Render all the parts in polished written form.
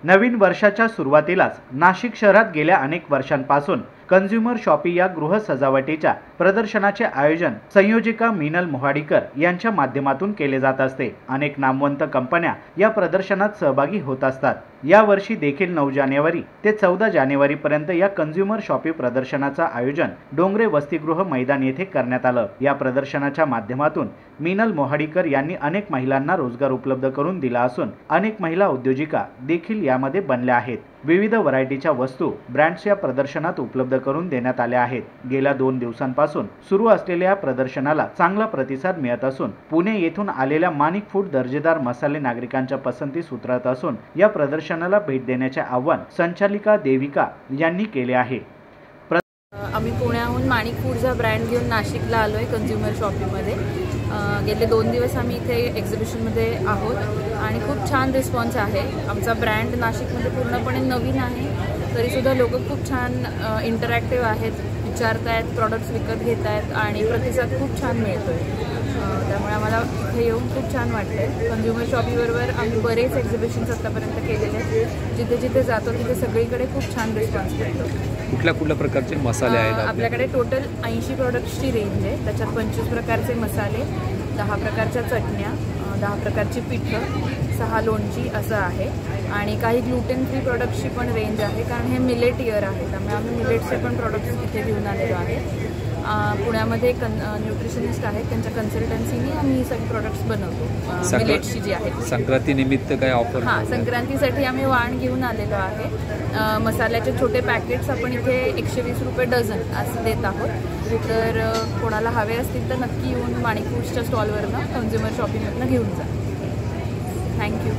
नवीन वर्षाच्या सुरुवातीलाच नाशिक शहरात गेल्या अनेक वर्षांपासून कंझ्युमर शॉपी या गृह सजावटीच्या प्रदर्शनाचे आयोजन संयोजिका मीनल मोहाडीकर यांच्या माध्यमातून केले जात असते। अनेक नामवंत कंपन्या या प्रदर्शनात सहभागी होत असतात। या वर्षी देखील 9 जानेवारी ते 14 जानेवारी पर्यंत या कंझ्युमर शॉपी प्रदर्शनाचा आयोजन डोंगरे वसतिगृह मैदान येथे करण्यात आलं। या प्रदर्शनाच्या माध्यमातून मीनल मोहाडीकर यांनी अनेक महिलांना रोजगार उपलब्ध करून दिला असून अनेक महिला उद्योजिका देखील यामध्ये बनल्या आहेत। विविध व्हरायटीच्या वस्तू ब्रँड्स या प्रदर्शनात उपलब्ध करून देण्यात आल्या आहेत। गेल्या 2 दिवसांपासून सुरू असलेल्या प्रदर्शनाला चांगला प्रतिसाद मिळत असून पुणे येथून आलेल्या माणिक फूड दर्जेदार मसाले नागरिकांच्या पसंतीस उतरत असून या प्रदर्शनाला भेट देण्याचे आवाहन संचालिका देविका यांनी केले आहे। आम्ही पुण्याहून माणिक फूडचा ब्रँड घेऊन नाशिकला आलोय कंझ्युमर शॉपीमध्ये। गेले 2 दिवस आम्ही इथे एक्झिबिशनमध्ये आहोत आणि खूप छान रिस्पॉन्स आहे। आमचा ब्रँड नाशिकमध्ये पूर्णपणे नवीन आहे, तरीसुद्धा लोक खूप छान इंटरॅक्टिव्ह आहेत, विचारतायत, प्रॉडक्ट्स विकत घेत आहेत आणि प्रतिसाद खूप छान मिळतोय। त्यामुळे आम्हाला इथे येऊन खूप छान वाटतंय। कंझ्युमर शॉपीबरोबर आम्ही बरेच एक्झिबिशन्स आतापर्यंत केलेले आहेत, जिथे जिथे जातो तिथे सगळीकडे खूप छान रिस्पॉन्स मिळतो। कुठल्या प्रकारचे मसाले आहेत आपल्याकडे? टोटल 80 प्रोडक्ट्सची रेंज आहे। त्याच्यात 25 प्रकारचे मसाले, 10 प्रकारच्या चटण्या, 10 प्रकारची पिठं, 6 लोणची असं आहे आणि काही ग्लुटेन फ्री प्रोडक्ट्सची पण रेंज आहे, कारण हे मिलेट इयर आहे, त्यामुळे आम्ही मिलेट्सचे पण प्रोडक्ट्स इथे घेऊन आलेलो आहे। पुण्यामध्ये न्यूट्रिशनिस्ट आहेत, त्यांच्या कन्सल्टन्सीने आम्ही ही सगळी प्रोडक्ट्स बनवतो मिलेट्सची जी आहेत। संक्रांती निमित्त काय ऑफर? संक्रांतीसाठी आम्ही वाण घेऊन आलेलो आहे। मसाल्याचे छोटे पॅकेट्स आपण इथे 120 रुपये डझन असं देत आहोत। तर कोणाला हवे असतील तर नक्की येऊन माणिक फूड्सच्या स्टॉलवरनं कंझ्युमर शॉपिंगमधनं घेऊन जा। थँक्यू।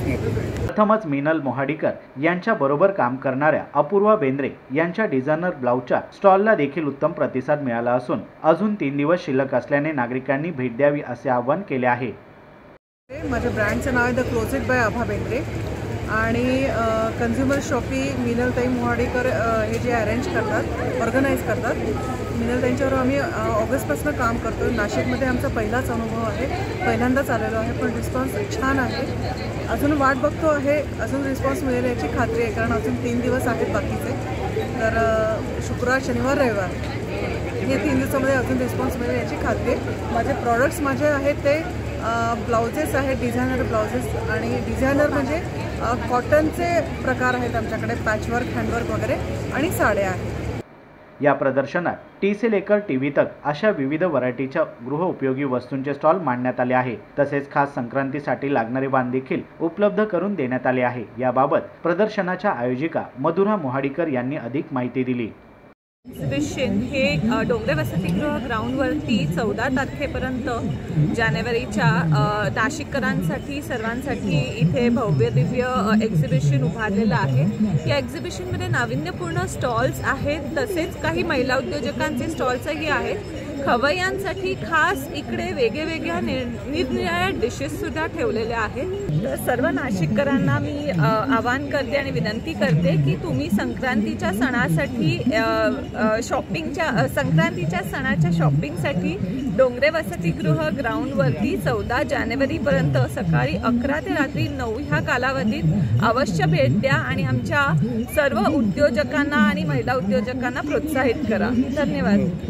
प्रथमच मीनल मोहाडीकर यांच्या बरोबर काम करणाऱ्या अपूर्वा बेंद्रे यांच्या डिझायनर ब्लाउजच्या स्टॉलला देखील उत्तम प्रतिसाद मिळाला असून अजून 3 दिवस शिल्लक असल्याने नागरिकांनी भेट द्यावी असे आवाहन केले आहे। माझ्या ब्रँडचं नाव आहे द क्लोजेट बाय अभा बेंद्रे आणि कंझ्युमर शॉपी मीनलताई मोहाडीकर हे जे अरेंज करतात, ऑर्गनाईज करतात। मीनलताईंच्यावर आम्ही ऑगस्टपासून काम करतो। नाशिकमध्ये आमचा पहिलाच अनुभव आहे, पहिल्यांदाच आलेलो आहे, पण रिस्पॉन्स छान आहे। अजून वाट बघतो आहे, अजून रिस्पॉन्स मिळेल याची खात्री आहे, कारण अजून 3 दिवस आहेत बाकीचे। तर शुक्रवार, शनिवार, रविवार हे 3 दिवसामध्ये अजून रिस्पॉन्स मिळेल याची खात्री आहे। माझे प्रॉडक्ट्स माझे आहेत ते ब्लाउजेस आहेत, डिझायनर ब्लाउजेस, आणि डिझायनर म्हणजे कॉटनचे प्रकार आहेत आमच्याकडे, पॅचवर्क, हँडवर्क वगैरे, आणि साड्या आहेत। या प्रदर्शनात टी से लेकर टीव्ही तक अशा विविध व्हरायटीच्या गृहउपयोगी वस्तूंचे स्टॉल मांडण्यात आले आहे। तसेच खास संक्रांतीसाठी लागणारे वाण देखील उपलब्ध करून देण्यात आले आहे। याबाबत प्रदर्शनाच्या आयोजिका मधुरा मोहाडीकर यांनी अधिक माहिती दिली। एक्झिबिशन हे डोंगरे वसतिगृह ग्राउंडवरती 14 तारखेपर्यंत जानेवारीच्या नाशिककरांसाठी सर्वांसाठी इथे भव्य दिव्य एक्झिबिशन उभारलेलं आहे। या एक्झिबिशनमध्ये नाविन्यपूर्ण स्टॉल्स आहेत, तसेच काही महिला उद्योजकांचे स्टॉल्सही आहेत। खवय्यांसाठी खास इकडे वेगवेगळ्या निरनिराळ्या डिशेस सुद्धा ठेवलेल्या आहेत। तर सर्व नाशिककरांना मी आवाहन करते आणि विनंती करते की तुम्ही संक्रांतीच्या सणासाठी संक्रांतीच्या सणाच्या शॉपिंगसाठी डोंगरे वसतिगृह ग्राउंडवरती 14 जानेवारीपर्यंत सकाळी 11 ते रात्री 9 ह्या कालावधीत अवश्य भेट द्या आणि आमच्या सर्व उद्योजकांना आणि महिला उद्योजकांना प्रोत्साहित करा। धन्यवाद।